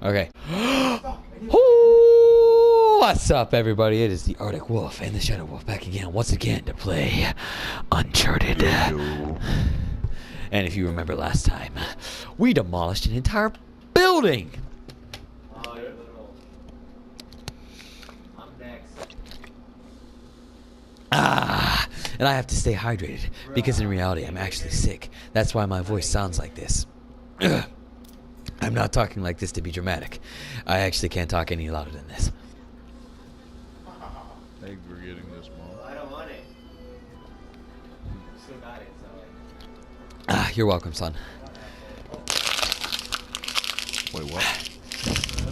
Okay. Ooh, what's up, everybody? It is the Arctic Wolf and the Shadow Wolf back again, once again, to play Uncharted. And if you remember last time, we demolished an entire building. Oh, you're little. I'm next. And I have to stay hydrated because in reality I'm actually sick. That's why my voice sounds like this. I'm not talking like this to be dramatic. I actually can't talk any louder than this. Thank you for getting this, Mom. Well, I don't want it. You still got it, so. You're welcome, son. Wait, what?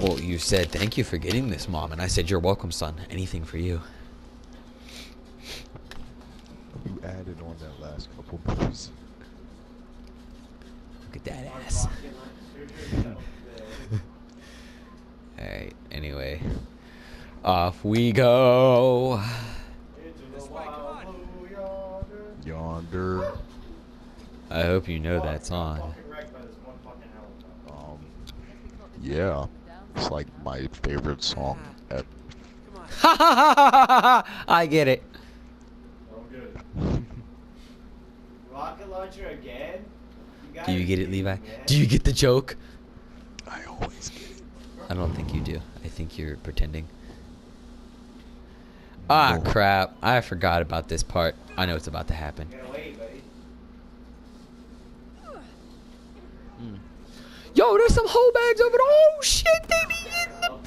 Well, you said thank you for getting this, Mom, and I said you're welcome, son. Anything for you. You added on that last couple moves. Look at that ass. Alright, anyway. Off we go. Yonder. I hope you know that song. Yeah. It's like my favorite song ever. I get it. Oh, good. Rocket launcher again? Do you get it, Levi? Do you get the joke? I always get it. I don't think you do. I think you're pretending. Ah, crap. I forgot about this part. I know it's about to happen. Gotta wait, buddy. Yo, there's some hoe bags over there. Oh, shit, they be getting them.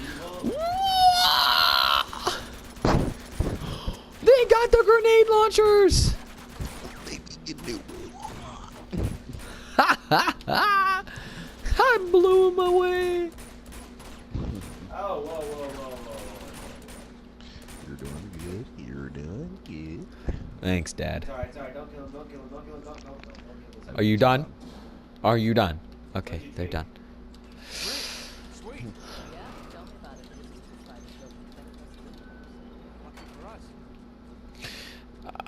They got the grenade launchers. I blew him away. Oh, whoa, whoa, whoa, whoa. You're doing good. You're doing good. Thanks, Dad. It's alright, don't kill him, don't kill him, don't kill him, don't kill him. Are you done? Are you done? Okay, they're done.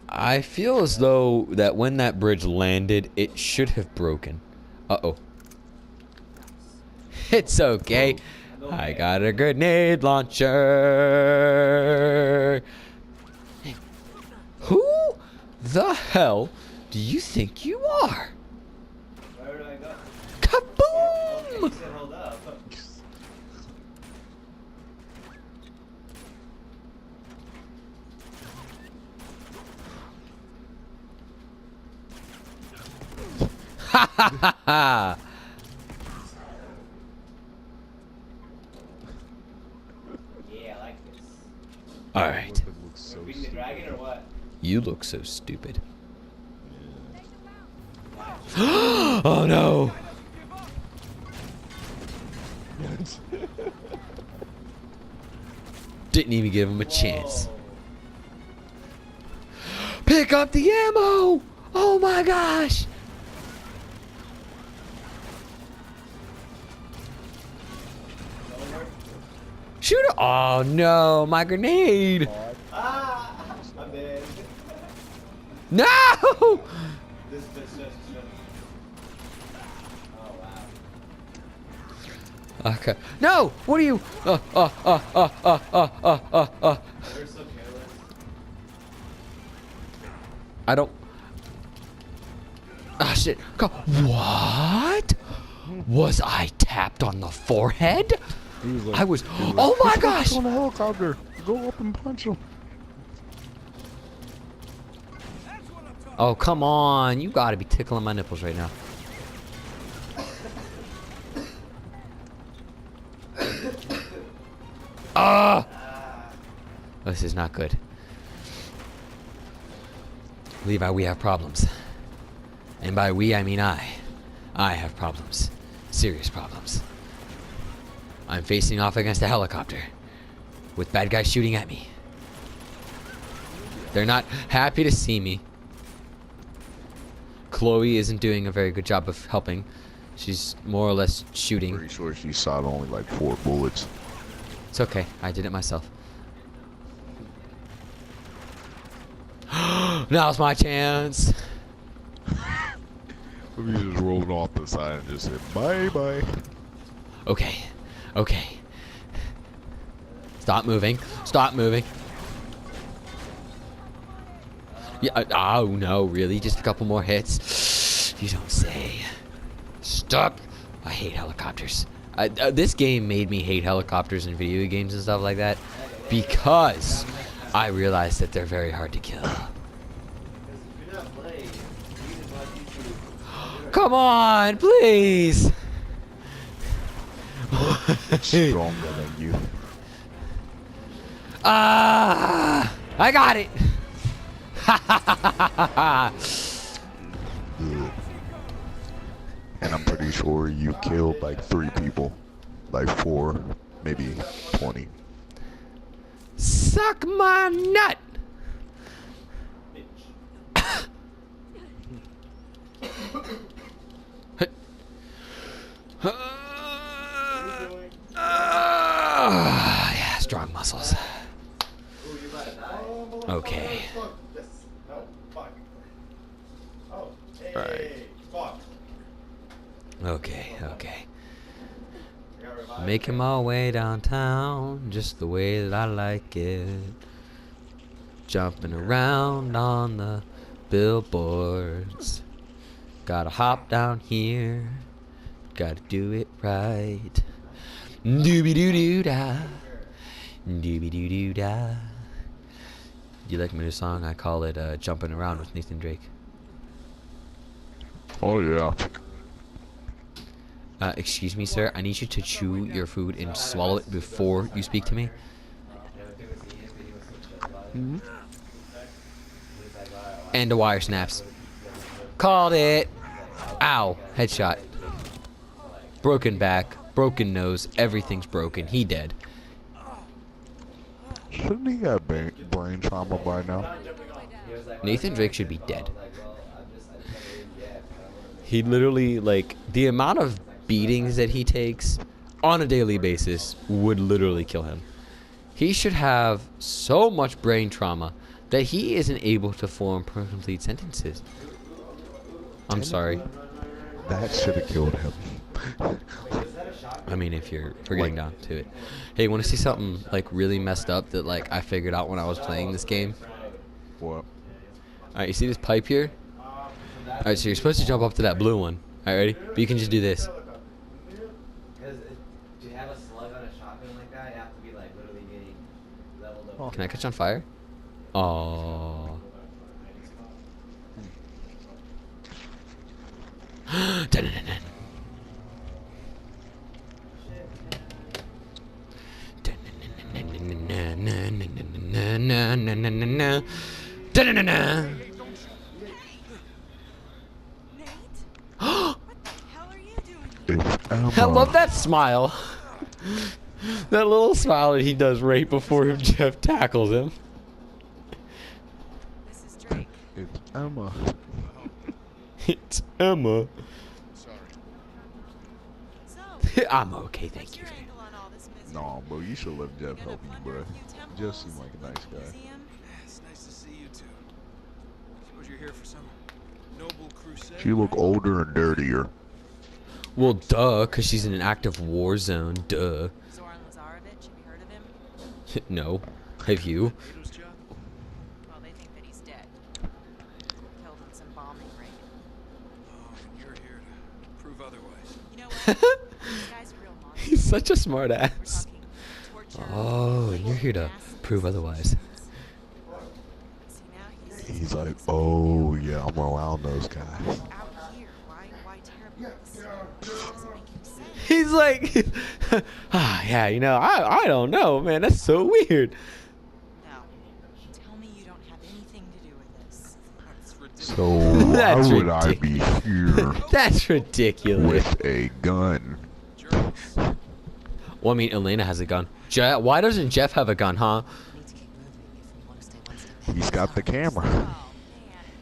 I feel as though that when that bridge landed, it should have broken. Uh-oh. It's okay. I got a grenade launcher. Who the hell do you think you are? Where did I go? Kaboom! Okay, you said hold up. Ha ha ha ha! Yeah, I like this. Alright. So We're beating the dragon or what? You look so stupid. Oh no! Didn't even give him a chance. Whoa. Pick up the ammo! Oh my gosh! Shoot it! Oh no, my grenade! Ah! I'm dead. No! This. Oh, wow. Okay. No! What are you? They're so careless. I don't. Ah, shit. What? Was I tapped on the forehead? He was like, I was. Oh my gosh! on a helicopter. Go up and punch him. Oh, come on. You gotta be tickling my nipples right now. Ah! This is not good. Levi, we have problems. And by we, I mean I. I have problems. Serious problems. I'm facing off against a helicopter with bad guys shooting at me. They're not happy to see me. Chloe isn't doing a very good job of helping. She's more or less shooting. Pretty sure she shot only like 4 bullets. It's okay. I did it myself. Now's my chance. Maybe you just rolled off the side and just said bye bye. Okay. Okay. Stop moving. Stop moving. Yeah. Oh no, really? Just a couple more hits? You don't say. Stop. I hate helicopters. This game made me hate helicopters in video games and stuff like that because I realized that they're very hard to kill. Come on, please. It's stronger than you. Ah, I got it. Good. And I'm pretty sure you killed like 3 people. Like 4, maybe 20. Suck my nut. Yeah, strong muscles. Okay. Alright. Okay, okay. Making my way downtown just the way that I like it. Jumping around on the billboards. Gotta hop down here. Gotta do it right. Doobie doo doo da. Doobie doo doo da. Do you like my new song? I call it Jumping Around with Nathan Drake. Oh yeah. Excuse me, sir. I need you to chew your food and swallow it before you speak to me. Mm-hmm. And the wire snaps. Called it. Ow. Headshot. Broken back. Broken nose. Everything's broken. He dead. Shouldn't he have brain trauma by now? Nathan Drake should be dead. He literally, like, the amount of beatings that he takes on a daily basis would literally kill him. He should have so much brain trauma that he isn't able to form complete sentences. I'm sorry. That should have killed him. I mean, if we're getting down to it. Hey, want to see something, like, really messed up that, like, I figured out when I was playing this game? What? Alright, you see this pipe here? Alright, so you're supposed to jump up to that blue one. Alright, ready? But you can just do this. To have a slug on a shotgun like that, you have to be like literally getting leveled up. Can I catch on fire? Oh. I love that smile. That little smile that he does right before Jeff tackles him. This is Drake. It's Emma. It's Emma. So, I'm okay, thank what's you. your angle on all this business? No, bro, you should let Jeff help you, bro. Jeff seems like a nice guy. Museum? It's nice to see you two. Suppose you're here for some noble crusade. She look older and dirtier. Well, duh, because she's in an active war zone. Duh. Zoran Lazarevic, have you heard of him? No. Have you? Tomatoes, Joe? Well, they think that he's dead. Killed in some bombing raid. Oh, and you're here to prove otherwise. You know what? This guy's a real monster. He's such a smart We're ass. talking torture, Oh, and you're here to mass prove otherwise. See, now He's like, oh yeah, I'm around those guys. out here. Why terrible? This doesn't make any sense. He's like, yeah, you know, I don't know, man. That's so weird. No. Tell me you don't have anything to do with this. That's ridiculous. So why That's would I be here That's ridiculous. with a gun? Jerks. Well, I mean, Elena has a gun. Why doesn't Jeff have a gun, huh? Need to keep moving if we want to stay one step ahead. He's got the camera. Oh, man,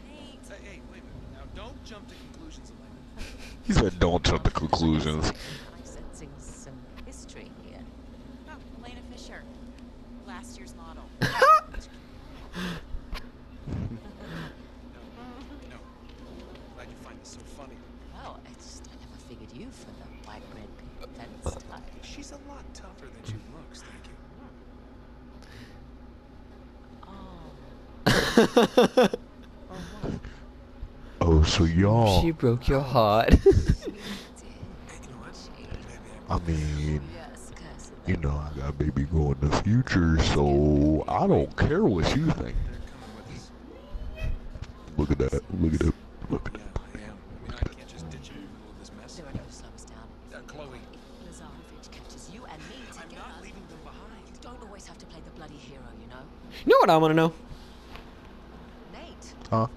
Nate. Hey, wait a minute. Now, don't jump to conclusions, Elena. He said, don't jump to conclusions. I'm sensing some history here. Oh, Elena Fisher. Last year's model. No. Glad you find this so funny. Well, I never figured you for the white bread pink fence type. She's a lot Oh, so y'all. She broke your heart. Hey, you know what? I mean, Yes, curse. you know, I got a baby girl in the future, so I don't care what you think. They're coming with us. Look at that. Look at it. Look at Yeah, it. I am. I mean, I can't just ditch you in the middle of this mess. They're only to slow us down. Chloe, If Lazarevich catches you and me I'm together, not leaving them behind. you don't always have to play the bloody hero, you know? You know what I want to know? Nate, Huh?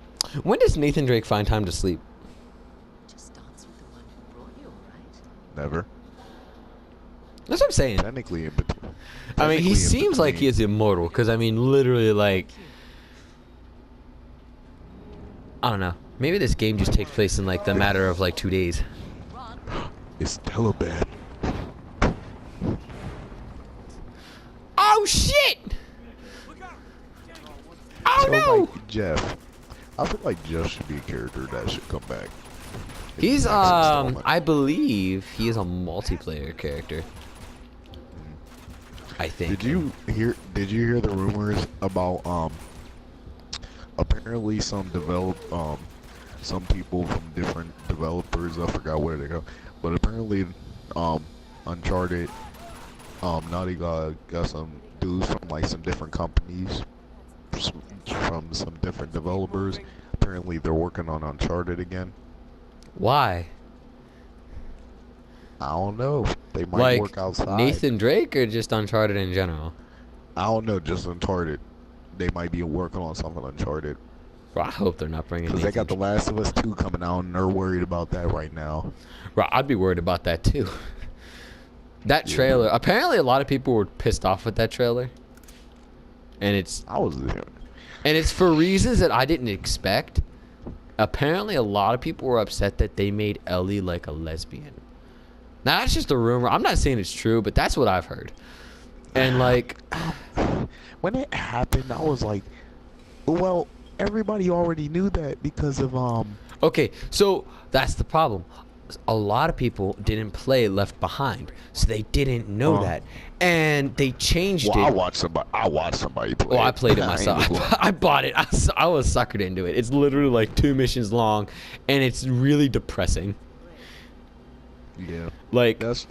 When does Nathan Drake find time to sleep? just dance with the one who brought you, alright? Never. That's what I'm saying. Technically in between. I mean, he Technically in seems like he between. is immortal. Because, I mean, literally, like... I don't know. Maybe this game just takes place in, like, the matter of, like, 2 days. Run! It's Taliban. Oh, shit! Oh, So, no! like, Jeff. I feel like Jeff should be a character that should come back. in He's, the next installment. I believe he is a multiplayer character. I think. Did you hear the rumors about apparently some people from different developers, I forgot where they go, but apparently Uncharted Naughty got some dudes from like some different companies from some different developers. Apparently they're working on Uncharted again. Why? I don't know. They might Like, work outside. Nathan Drake or just Uncharted in general? I don't know, just Uncharted. They might be working on something Uncharted. Bro, I hope they're not bringing Because Nathan they got The Last of Us 2 coming out, and they're worried about that right now. Bro, I'd be worried about that too. That trailer. Apparently, a lot of people were pissed off with that trailer, and it's for reasons that I didn't expect. Apparently, a lot of people were upset that they made Ellie like a lesbian. Now that's just a rumor. I'm not saying it's true, but that's what I've heard. And like, when it happened, I was like, well, everybody already knew that because of okay, so that's the problem. A lot of people didn't play Left Behind, so they didn't know that, and they changed well, it. I watched somebody play. Well, I played it I ain't myself. gonna lie. I bought it. I was suckered into it. It's literally like 2 missions long, and it's really depressing. Yeah, Like, that's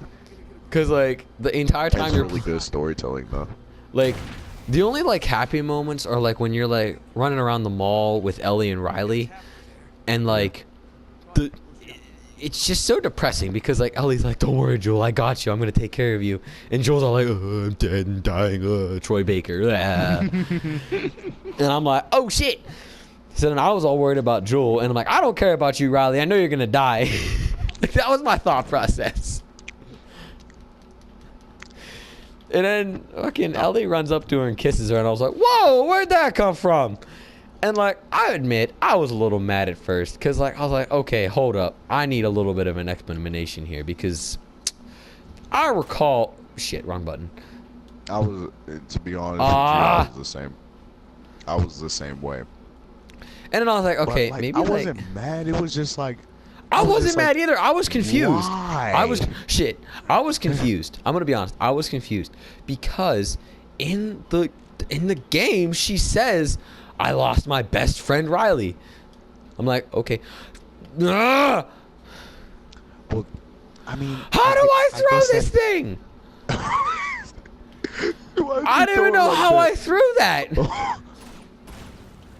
cause like the entire time you're really good storytelling though. like, the only like happy moments are like when you're like running around the mall with Ellie and Riley, and like it's just so depressing because like Ellie's like, don't worry, Joel, I got you. I'm gonna take care of you. And Joel's all like, I'm dead and dying. Troy Baker. And I'm like, oh shit. So then I was all worried about Joel, and I'm like, I don't care about you, Riley. I know you're gonna die. Like, that was my thought process. And then fucking Ellie runs up to her and kisses her, and I was like, whoa, where'd that come from? And like, I admit, I was a little mad at first, because like, I was like, okay, hold up. I need a little bit of an explanation here, because I recall, shit, wrong button. I was, to be honest with you, I was the same. I was the same way. And then I was like, okay, But, like, maybe I like, wasn't mad. It was just like I was wasn't just mad like, either. I was confused. why? I was confused. I'm gonna be honest. I was confused because in the game she says, "I lost my best friend Riley." I'm like, okay. Ah! Well, I mean, How do I throw guess this that- thing? Why'd I you don't throw even it know like how I that? threw that.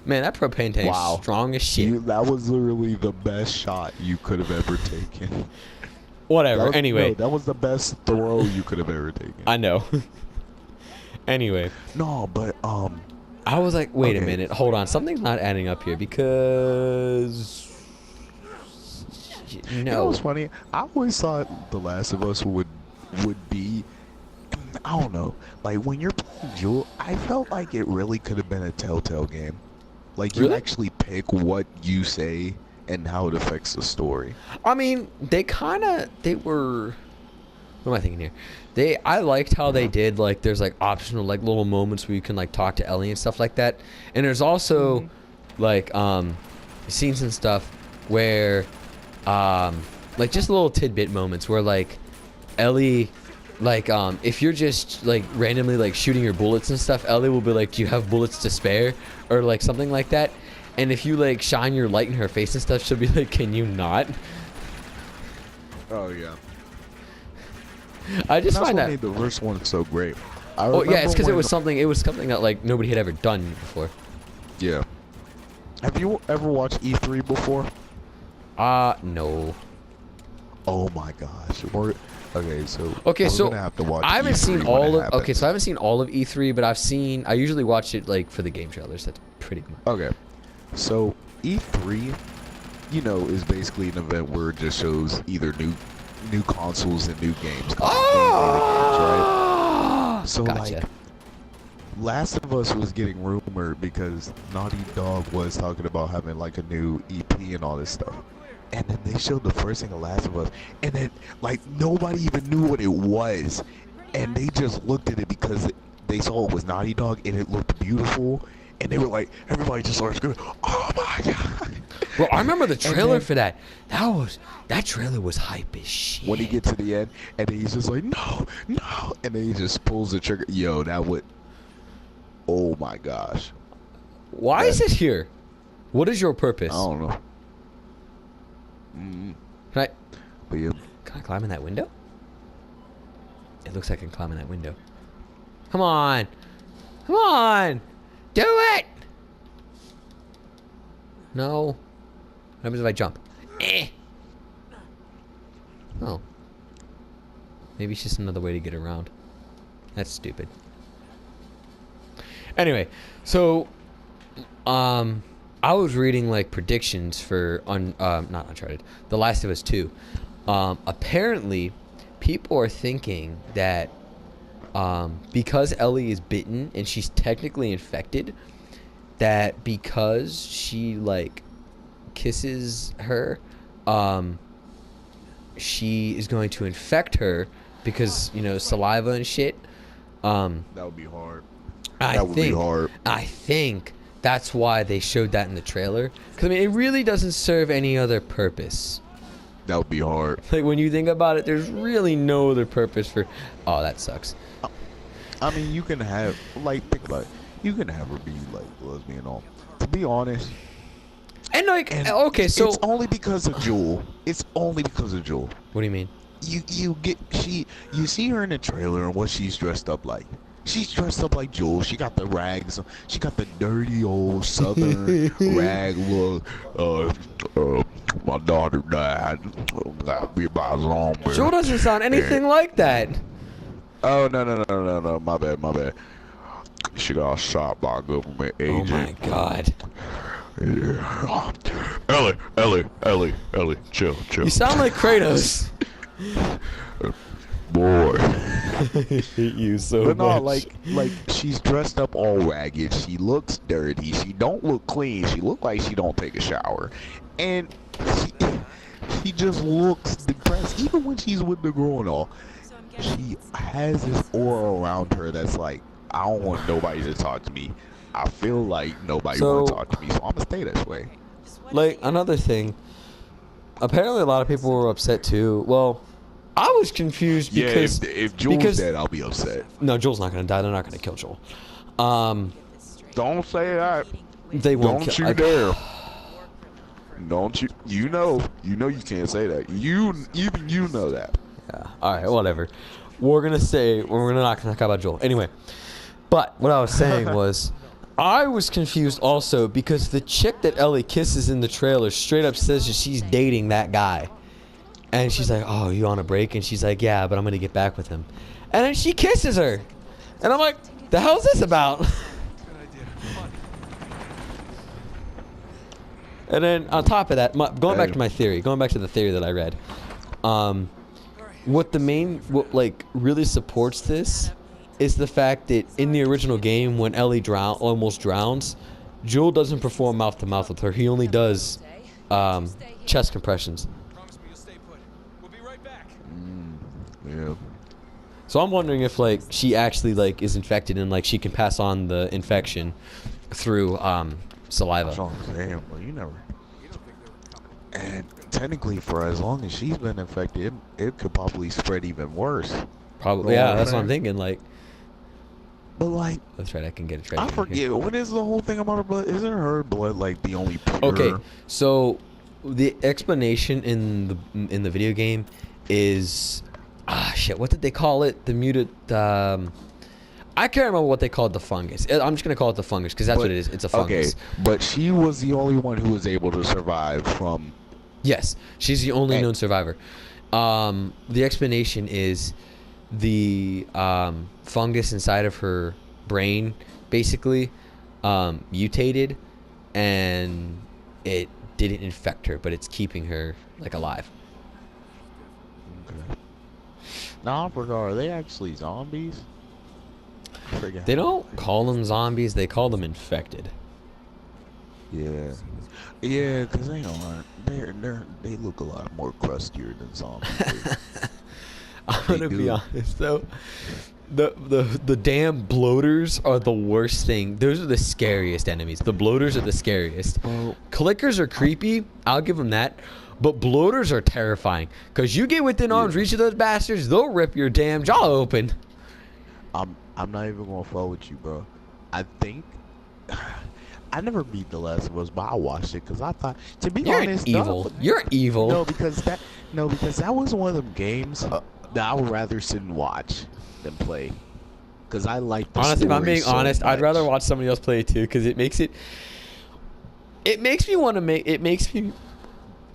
Man, that propane tank Wow. is strong as shit. That was literally the best shot you could have ever taken. Whatever. No, Anyway, that was the best throw you could have ever taken. I know. Anyway. No, but I was like, wait a Okay. minute, hold on, something's not adding up here because you know what's funny? I always thought The Last of Us would be, I don't know, like when you're playing Jewel, I felt like it really could have been a Telltale game. Like you Really? actually pick what you say and how it affects the story. I mean, they were. What am I thinking here? I liked how they did like there's like optional like little moments where you can like talk to Ellie and stuff like that, and there's also like scenes and stuff where like just little tidbit moments where like Ellie like if you're just like randomly like shooting your bullets and stuff, Ellie will be like, do you have bullets to spare, or like something like that. And if you like shine your light in her face and stuff, she'll be like, can you not? Oh yeah. I just That's find what that. made the first one so great. I Oh yeah, it's remember because it when- was something. It was something that like nobody had ever done before. Yeah. Have you ever watched E3 before? No. Oh my gosh. Okay, so Okay, we're so gonna have to watch I haven't E3 seen when all it of. happens. Okay, so I haven't seen all of E3, but I usually watch it like for the game trailers. That's pretty much. Okay, so E3, you know, is basically an event where it just shows either new consoles and new games. Oh! Right? So Gotcha. like, Last of Us was getting rumored because Naughty Dog was talking about having like a new EP and all this stuff. And then they showed the first thing of Last of Us, and then like nobody even knew what it was, and they just looked at it because they saw it was Naughty Dog and it looked beautiful, and they were like, everybody just started screaming, "Oh my god!" Bro, I remember the trailer then- for that. That trailer was hype as shit. When he gets to the end, and then he's just like, "No, no," and then he just pulls the trigger. Yo, that would. Oh my gosh. Why is it here? What is your purpose? I don't know. Can I But yeah. climb in that window? It looks like I can climb in that window. Come on. Come on. Do it. No. What happens if I jump? Eh. Oh. Maybe it's just another way to get around. That's stupid. Anyway, so I was reading like predictions for not Uncharted, The Last of Us 2. Apparently, people are thinking that because Ellie is bitten and she's technically infected, that because she like kisses her, she is going to infect her because, you know, saliva and shit. That would be hard. I That would be think, hard. I think that's why they showed that in the trailer. Because, I mean, it really doesn't serve any other purpose. That would be hard. Like, when you think about it, there's really no other purpose for... Oh, that sucks. I mean, you can have, like, think about it. You can have her be, like, lesbian and all. To be honest, And, like, and okay, so... it's only because of Jewel. It's only because of Jewel. What do you mean? You see her in the trailer and what she's dressed up like. She's dressed up like Jewel. She got the rags. She got the dirty old southern rag look. My daughter died. Got beat by a zombie. Joel doesn't sound anything like that. Oh no! My bad. She got shot by a government Oh, agent. my God. Yeah. Ellie, chill. You sound like Kratos. Boy. I hate you so But no, much. like she's dressed up all ragged. She looks dirty. She don't look clean. She look like she don't take a shower, and she just looks depressed. Even when she's with the girl and all, she has this aura around her that's like, I don't want nobody to talk to me. I feel like nobody wants to talk to me, so I'm gonna stay this way. Like, another thing. Apparently, a lot of people were upset, too. Well... I was confused because... Yeah, if Joel's dead, I'll be upset. No, Joel's not going to die. They're not going to kill Joel. Don't say that. They won't Don't kill... you dare. Don't you? You know you can't say that. Even you know that. Yeah, alright, whatever. We're not going to talk about Joel. Anyway. But, what I was saying was... I was confused also because the chick that Ellie kisses in the trailer straight up says that she's dating that guy. And she's like, oh, you on a break? And she's like, yeah, but I'm going to get back with him. And then she kisses her. And I'm like, the hell's this about? Good idea. Come on. And then on top of that, going back to my theory, going back to the theory that I read, what like really supports this is the fact that in the original game, when Ellie almost drowns, Joel doesn't perform mouth to mouth with her. He only does chest compressions. Promise me you'll stay put. We'll be right back. Yeah. So I'm wondering if like she actually like is infected and like she can pass on the infection through saliva. That's all I'm saying. Well, you never. And technically, for as long as she's been infected, it could probably spread even worse. Probably. Know Yeah, what that's what saying? I'm thinking. Like, But like, that's right. I can get a treasure. I here. forget what is the whole thing about her blood. Isn't her blood like the only pure? Okay, so the explanation in the video game is shit. What did they call it? The muted. I can't remember what they called the fungus. I'm just gonna call it the fungus because that's what it is. It's a fungus. Okay, but she was the only one who was able to survive from. Yes, she's the only Hey. known survivor. The explanation is the fungus inside of her brain basically mutated, and it didn't infect her, but it's keeping her like alive. Okay. Now I forgot. Are they actually zombies? I forget. They don't call them zombies; they call them infected. Yeah. Yeah, because they aren't. They look a lot more crustier than zombies. I'm They gonna be do. honest though. The damn bloaters are the worst thing. Those are the scariest enemies. The bloaters are the scariest. Well, Clickers are creepy. I'll give them that. But bloaters are terrifying. Because you get within arm's reach of those bastards, they'll rip your damn jaw open. I'm not even gonna fall with you, bro. I think I never beat The Last of Us, but I watched it because I thought, to be You're honest, evil. You're evil. No, because that was one of them games that I would rather sit and watch than play. Because I like the Honestly, if I'm story being so honest, I'd much. rather watch somebody else play it too. Because it makes me want to make. It makes me.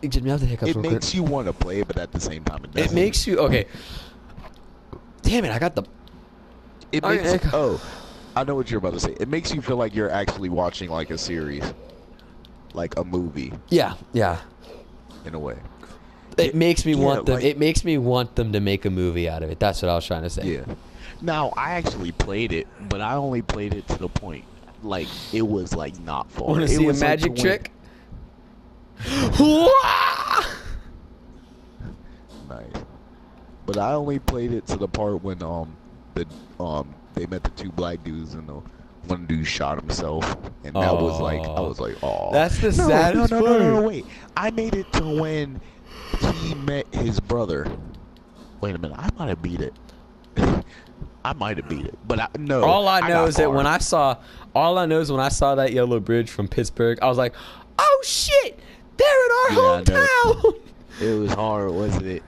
Just me have the hiccups It real quick. makes you want to play, but at the same time, it It doesn't. makes you okay. Damn it! I got the. It Okay, makes. okay. Oh, I know what you're about to say. It makes you feel like you're actually watching like a series, like a movie, Yeah, yeah. in a way. It makes me yeah, want them. like- It makes me want them to make a movie out of it. That's what I was trying to say. Yeah. Now I actually played it, but I only played it to the point, like it was like not far. Want to It see a was, like, magic to when- trick? Wah! Nice. But I only played it to the part when they met the two black dudes and the one dude shot himself, and that was like I was like, oh. That's the no, saddest no, part. wait. I made it to when he met his brother. Wait a minute, I might have beat it. I might have beat it, but no. All I know got is that far. when I saw that yellow bridge from Pittsburgh, I was like, "Oh shit, they're in our Yeah, I know. hometown." It was hard, wasn't it?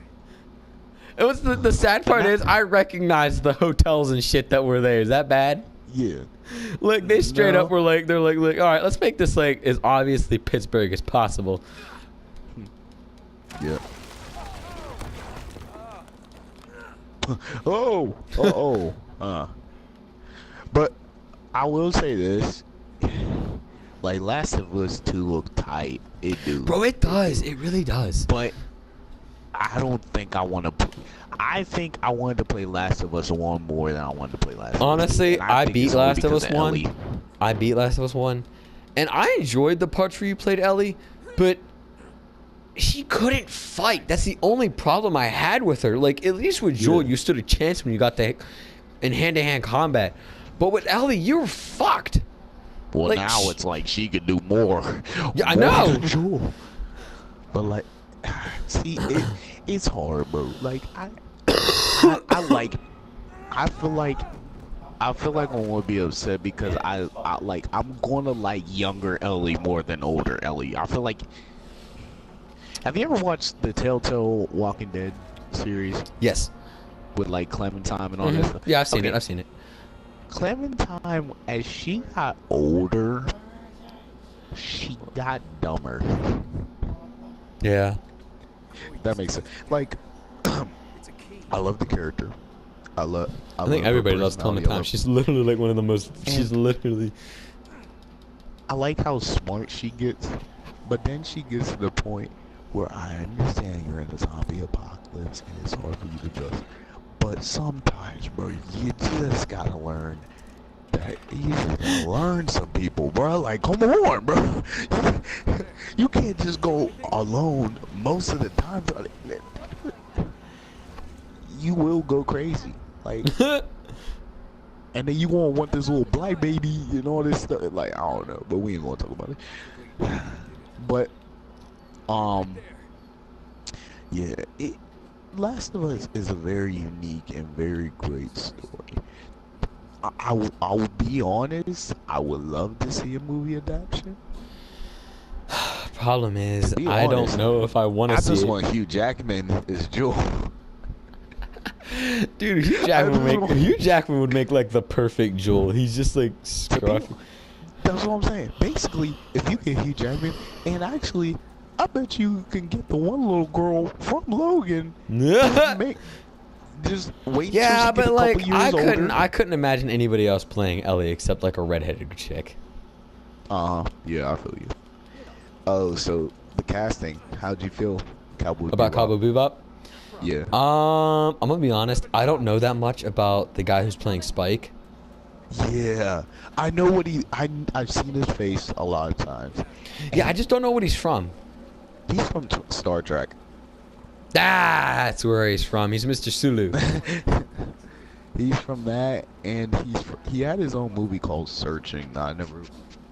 It was the sad part is I recognized the hotels and shit that were there. Is that bad? Yeah. Like they straight No. up were like, they're like, all right, let's make this like as obviously Pittsburgh as possible. Yeah. Oh. But I will say this. Like, Last of Us 2 look tight. It do. Bro, it does. It really does. But I don't think I want to. I think I wanted to play Last of Us 1 more than I wanted to play Last of Us 2. Honestly, And I think beat it's only Last of because Us 1. Ellie. I beat Last of Us 1. And I enjoyed the parts where you played Ellie, but she couldn't fight. That's the only problem I had with her. Like, at least with Joel, Yeah. you stood a chance when you got in hand-to-hand combat. But with Ellie, you're fucked. Well, Like, now it's like she could do more. Yeah, I More know. than Joel. But like, see, it's hard, bro. Like I feel like I'm gonna be upset because I'm gonna like younger Ellie more than older Ellie. I feel like. Have you ever watched the Telltale Walking Dead series Yes. with like Clementine and all that stuff? Yeah, I've seen Okay. it. I've seen it. Clementine, as she got older, she got dumber. Yeah. That makes sense. Like, I love the character. I think everybody loves Clementine. Clementine. She's literally like one of the most. She's literally. I like how smart she gets, but then she gets to the point where I understand you're in a zombie apocalypse and it's hard for you to trust. But sometimes, bro, you just gotta learn that you just gotta learn some people, bro. Like, come on, bro. You can't just go alone most of the time. You will go crazy. Like, and then you gonna want this little black baby and all this stuff. Like, I don't know, but we ain't gonna talk about it. But, yeah, Last of Us is a very unique and very great story. I will be honest. I would love to see a movie adaptation. Problem is, To be I don't honest, know if I want I to see just it. want Hugh Jackman as Joel. Dude, Hugh Jackman would make like the perfect Joel. He's just like scruffy. That's what I'm saying. Basically, if you get Hugh Jackman, and actually, I bet you can get the one little girl from Logan. Just wait. Yeah, till she get but a like couple years older. I couldn't imagine anybody else playing Ellie except like a redheaded chick. Yeah, I feel you. Oh, so the casting. How'd you feel, Cowboy? About Bebop? Cowboy Bebop? Yeah. I'm gonna be honest. I don't know that much about the guy who's playing Spike. Yeah, I know what I've seen his face a lot of times. Yeah, I just don't know what he's from. He's from Star Trek. That's where he's from. He's Mr. Sulu. He's from that, and he had his own movie called Searching that I never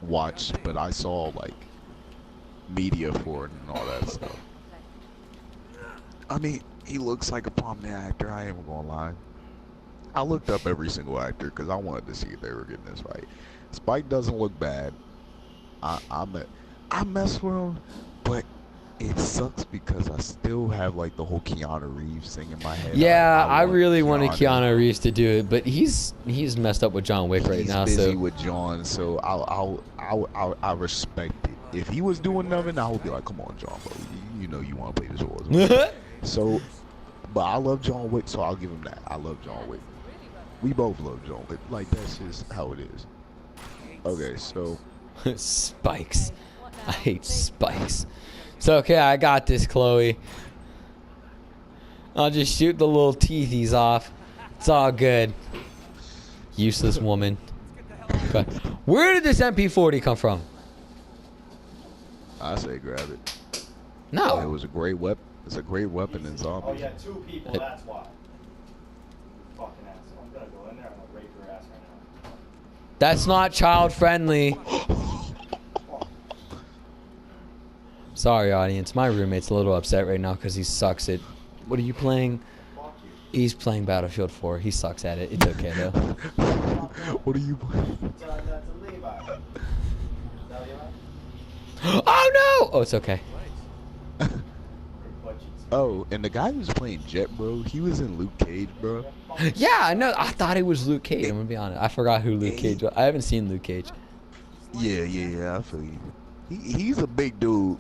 watched, but I saw like media for it and all that stuff. I mean, he looks like a prominent actor. I ain't gonna lie. I looked up every single actor because I wanted to see if they were getting this right. Spike doesn't look bad. I mess with him, but it sucks because I still have like the whole Keanu Reeves thing in my head. Yeah, I want really wanted Keanu Reeves to do it, but he's messed up with John Wick right He's now. busy So with John, so I respect it. If he was doing nothing, I would be like, come on, John, bro. You know you want to play this role. So, but I love John Wick, so I'll give him that. I love John Wick. We both love John Wick. Like, that's just how it is. Okay, so. Spikes. I hate spikes. So okay, I got this, Chloe. I'll just shoot the little teethies off. It's all good. Useless woman. Okay. Where did this MP40 come from? I say grab it. It No. was a great weapon. It's a great weapon in Oh, zombies. yeah, 2 people, that's why. Fucking ass. I'm gonna go in there and I'll rape your ass right now. That's not child friendly. Sorry, audience. My roommate's a little upset right now because he sucks at. What are you playing? Fuck you. He's playing Battlefield 4. He sucks at it. It's okay though. What are you? That's a Levi. Is that Levi? Oh no! Oh, it's okay. Your butt cheeks. Oh, and the guy who's playing Jet, bro, he was in Luke Cage, bro. Yeah, I know. I thought it was Luke Cage. I'm gonna be honest. I forgot who Luke Cage was. I haven't seen Luke Cage. Yeah, I feel you. He's a big dude.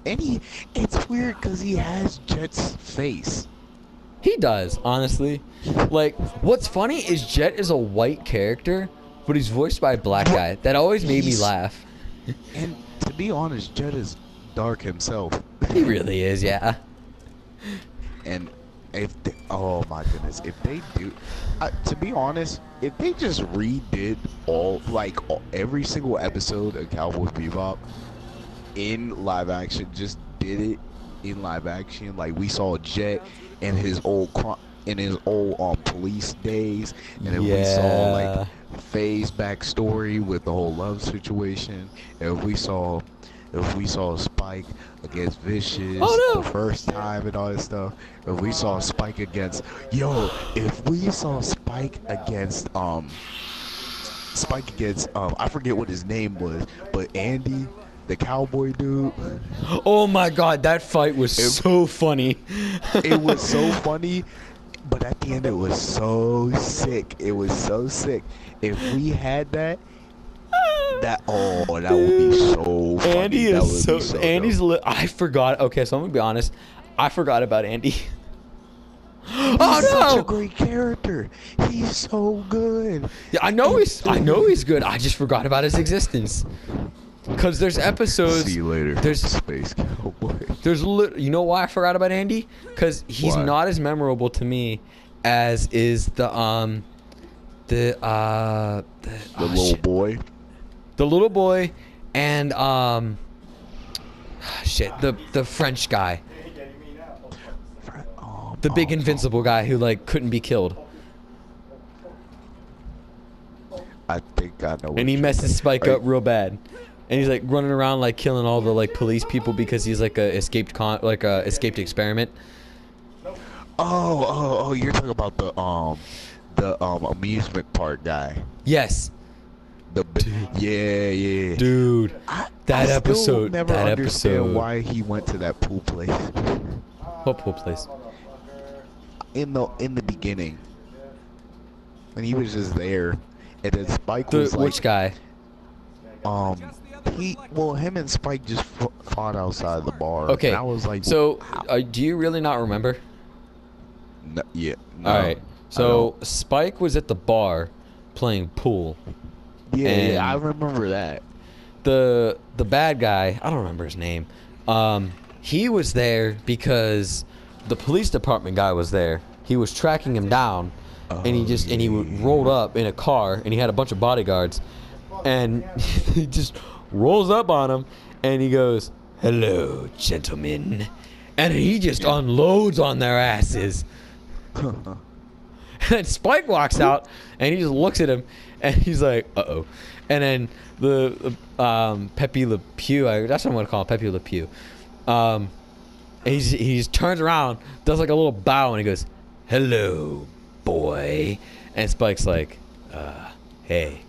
And it's weird because he has Jet's face. He does, honestly. Like, what's funny is Jet is a white character, but he's voiced by a black guy. That always made me laugh. And to be honest, Jet is dark himself. He really is, yeah. And oh my goodness, if they do, to be honest, if they just redid every single episode of Cowboy Bebop in live action, just did it in live action, like we saw Jet in his old police days, and then we saw like Faye's backstory with the whole love situation, and if we saw Spike against Vicious the first time and all that stuff, if we saw Spike against I forget what his name was, but Andy, the cowboy dude. Oh my god, that fight was so funny. It was so funny, but at the end it was so sick. It was so sick. If we had that would be so funny. Andy is so Andy's I forgot. Okay, so I'm gonna be honest. I forgot about Andy. He's such a great character. He's so good. Yeah, I know he's good. I just forgot about his existence. Cause there's episodes. See you later. There's Space Cowboy. you know why I forgot about Andy? Cause he's not as memorable to me as is the little boy. The little boy and the French guy. The big invincible guy who like couldn't be killed. I think I know. And he messes Spike up real bad. And he's like running around like killing all the like police people because he's like a escaped experiment. Oh, you're talking about the amusement park guy. Yes, Yeah. dude. I That still episode. never That understand episode. why he went to that pool place What pool place? Motherfucker. in the beginning when he was just there, and then Spike was like, Which guy? um, him and Spike just fought outside the bar. Okay. And I was like, So, how? do you really not remember? No, yeah, no, All right. I So Spike was at the bar playing pool. don't. and- Yeah, I remember that. The bad guy, I don't remember his name. He was there because the police department guy was there. He was tracking him down, and he rolled up in a car, and he had a bunch of bodyguards, and he just rolls up on him, and he goes, "Hello, gentlemen," and he just unloads on their asses. And then Spike walks out, and he just looks at him, and he's like, "Uh-oh." And then the Pepe Le Pew, that's what I'm gonna call him, Pepe Le Pew. He just turns around, does like a little bow, and he goes, "Hello, boy." And Spike's like, "Hey."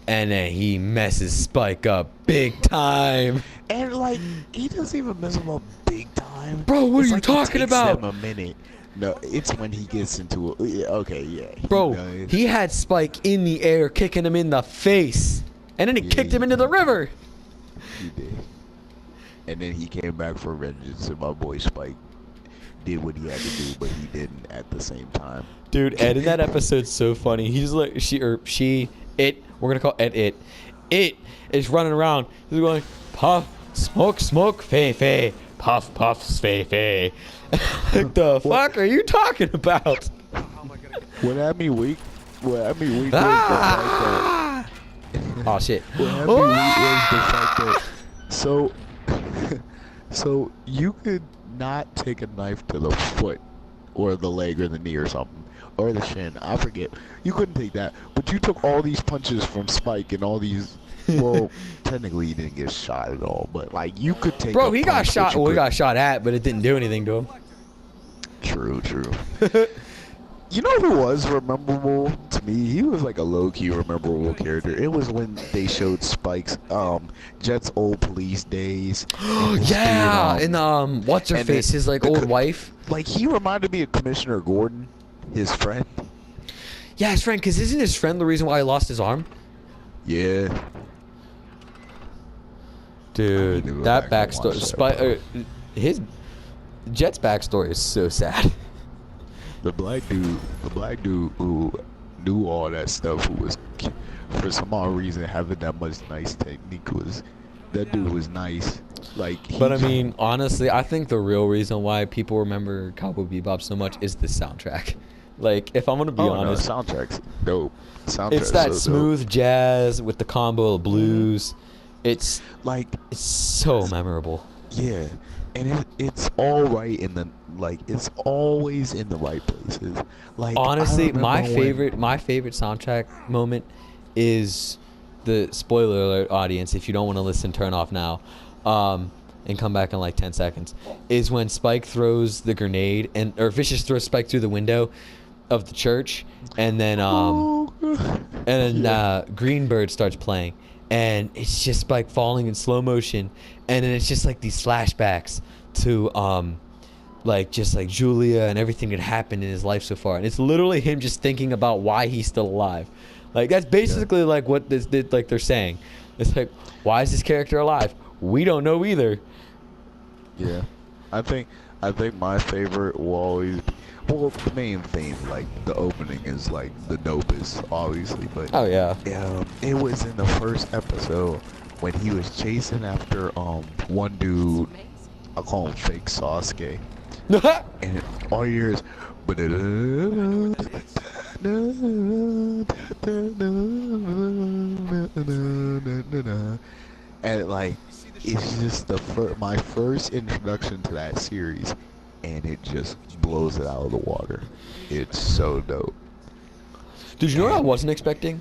And then he messes Spike up big time. And like, he doesn't even mess him up big time. Bro, what It's are you like talking it takes about? them a minute. No, it's when he gets into it. Yeah, okay, yeah. Bro, does. he had Spike in the air, kicking him in the face, and then he Yeah, kicked he him into the river. He did. And then he came back for vengeance, and my boy Spike did what he had to do, but he didn't at the same time. Dude, Ed in that episode's so funny. He's like, we're gonna call Ed it is running around. He's going, puff, smoke, fey, puff, fey. Like, the fuck are you talking about? What had me weak? Ah! Oh shit. What had me weak was the fact that so you could not take a knife to the foot or the leg or the knee or something. Or the shin, I forget. You couldn't take that, but you took all these punches from Spike and all these. Well, technically he didn't get shot at all, but like you could take. Bro, a he got punch, but shot. you Well, he could- got shot at, but it didn't do anything to him. True. You know who was memorable to me? He was like a low-key memorable character. It was when they showed Spike's Jet's old police days. and his Yeah, dude, and what's her and face? then His like the old co- wife. like he reminded me of Commissioner Gordon, his friend. Yeah, his friend. Cause isn't his friend the reason why he lost his arm? Yeah. Dude, need to go that back and backstory. watch that, His Jet's backstory is so sad. The black dude who knew all that stuff, who was for some odd reason having that much nice technique, that dude was nice. Like, But I mean, honestly, I think the real reason why people remember Cowboy Bebop so much is the soundtrack. Like, if I'm gonna be honest, no, soundtrack's dope. it's that smooth jazz with the combo of blues. It's Like, so memorable. yeah, and it's all right it's always in the right places. Like, I Honestly, my remember when- favorite soundtrack moment is the spoiler alert, audience. If you don't want to listen, turn off now, and come back in like 10 seconds. Is when Spike throws the grenade or Vicious throws Spike through the window of the church, and then Greenbird starts playing, and it's just Spike falling in slow motion, and then it's just like these flashbacks to like Julia and everything that happened in his life so far, and it's literally him just thinking about why he's still alive. Like, that's basically like what they're saying. It's like, why is this character alive? We don't know either. Yeah, I think my favorite will always be, well, the main theme, like the opening, is like the dopest, obviously. But Oh yeah. it was in the first episode when he was chasing after one dude. I call him Fake Sasuke, and all you hear is. And like, it's just my first introduction to that series, and it just blows it out of the water. It's so dope. Did you know what I wasn't expecting?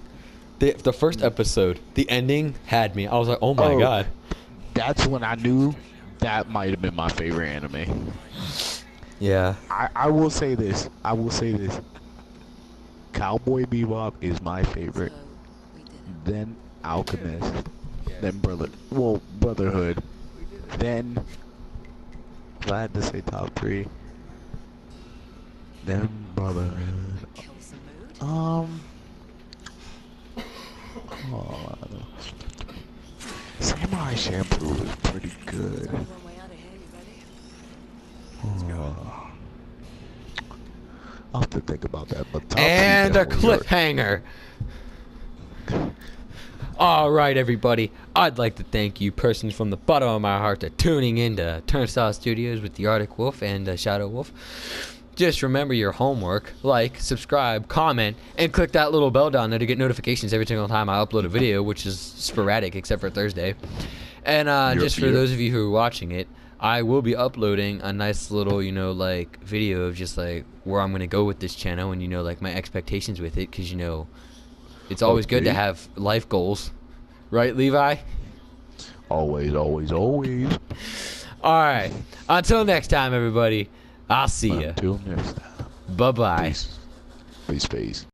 The first episode, the ending had me. I was like, oh my god. That's when I knew that might have been my favorite anime. Yeah. I will say this. I will say this. Cowboy Bebop is my favorite. So, we did it. Then Alchemist. Then Brotherhood. Then, if I had to say top 3, then Brotherhood. Kills the mood. Oh, Samurai Shampoo is pretty good. There's only one way out of here. You ready? Oh, I'll have to think about that. But top 3 And a definitely are- cliffhanger. All right, everybody. I'd like to thank you, persons from the bottom of my heart, for tuning in to Turnstile Studios with the Arctic Wolf and Shadow Wolf. Just remember your homework: like, subscribe, comment, and click that little bell down there to get notifications every single time I upload a video, which is sporadic except for Thursday. And just for those of you who are watching it, I will be uploading a nice little, like, video of just like where I'm gonna go with this channel and like my expectations with it, because it's always good to Okay. have life goals, right, Levi? Always, always, always. All right. Until next time, everybody. I'll see you. Until next time. Bye bye. Peace. Peace, peace.